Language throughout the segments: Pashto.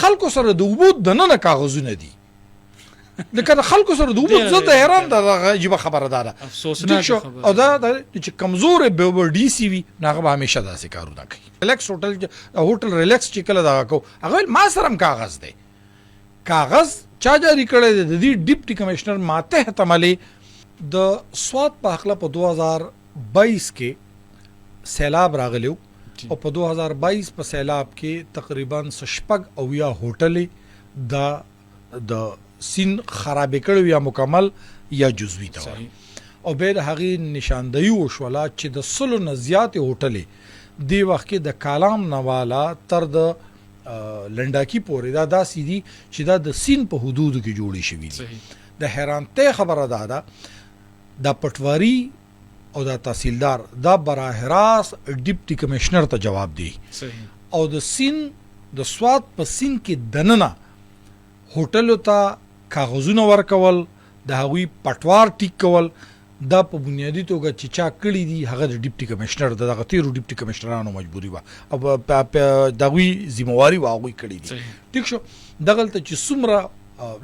خلکو سره د اوبو دننه کاغذونه دي لکه د خلکو سره د اوبو زه د حیران د عجیبه خبره ده افسوسناک او دا چې کمزور به ډي سی وي هغه به همیشه داسې کارونه کوي ریلیکس هوټل ریلیکس چې کله دا کو هغه ما سره هم کاغذ دی کاغذ چا جاری کړی دی د دې ډیپټي کمشنر ماته تملي د سواد په حقله په 2022 کې سیلاب راغلیو او په 2022 په سیلاب کې تقریبا شپږ او یا هوټلې د سین خراب کړو یا مکمل یا جزوی تور او به د هغې نشاندهی وشوله چې د سلو نه زیاتې هوټلې دی وخت کې د کالام نوالا تر د لنډاکی پورې دا داسې دي چې دا د سین په حدودو کې جوړې شوي دي د حیرانتۍ خبره دا د پټواري او د تحصیلدار دا براه راست ډیپټي کمشنر ته جواب دی او د سین د سواد په سین کې دننه هوټلو ته کاغذونه ورکول د هغوی پټوار ټیک کول دا په بنیادی توګه چې چا کړي دي هغه د ډیپټي کمشنر دغه تیرو ډیپټي کمشنرانو مجبوري وه او دغوی ذمواري وه هغوی کړي دي ټیک شو دغلته چې څومره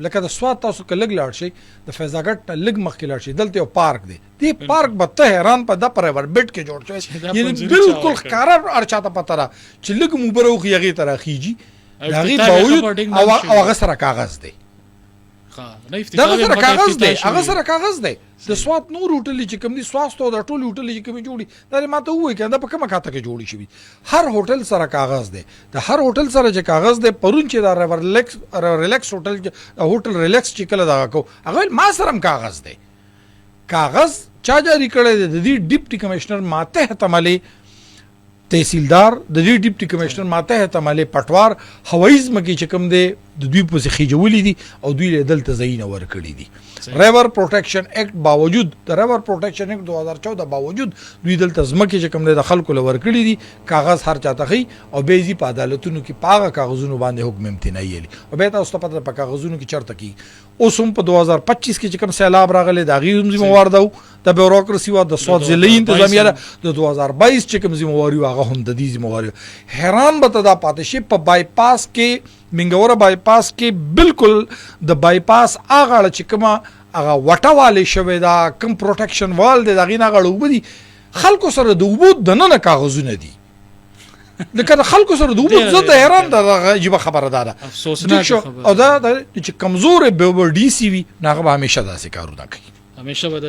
لکه د سواد تاسو که لږ لاړ شئ د فیضاګټ نه لږ مخکې لاړ شئ دلته یو پارک دی دې پارک به ته حیران په دا پر ریوربیډ کې جوړ شوی یعنې بالکل ښکاره هر چاته پته را چې لږ مو اوبه راوخي هغې ته راخیږي د هغې باوجود او هغه سره کاغذ دی دغه سره کاغذ دی هغه سره کاغذ دی د سواد نور هوټلې چې کوم دي سواستو د ټولې هوټلې چې کومې جوړي دا ما ته ووایي که دا په کومه خاطه کې جوړې شوي هر هوټل سره کاغذ دی د هر هوټل سره چې کاغذ دی پرون چې دا ریلیکس هوټل ریلیکس چې کله دغه کو هغه ما سره هم کاغذ دی کاغذ چا جاری کړی دی د دې ډیپټي کمشنر ماته تملي تحصیلدار د دې ډیپټي کمشنر ماته تملي پټوار هوایي ځمکې چې کوم دی د دوی پسې خیجولي دي او دوی له دلته ځایونه ورکړي دي ریور پروټیکشن ایکټ باوجود د ریور پروټیکشن ایکټ 2014 باوجود دوی دلته ځمکې چې کوم دی د خلکو له ورکړي دي کاغذ هر چاته خي او به یې په عدالتونو کې پاغه کاغذونو باندې حکم امتناعي یلي او به تاسو ته پته په کاغذونو کې چرته کی اوس هم په 2025 کې چې کوم سیلاب راغلی د هغې هم ذموار ده د بیوروکراسي وه د سواد ضلعي انتظامیه ده د 2022 چې کوم ذمواري وه هغه هم د دې ذمواري حیران به ته دا پاتې شي په بایپاس کې منګوره بایپاس کې بالکل د بایپاس هغه اړه چې کومه هغه وټه والې شوې ده کوم پروټیکشن وال دی د هغې نه هغه اوبه دي خلکو سره د اوبو دننه کاغذونه دي لکه د خلکو سره د اوبو زه د حیران د عجیبه خبره ده افسوسناک او دا چې کمزور به ډي سی وي هغه به همیشه داسې کارونه کوي همیشه به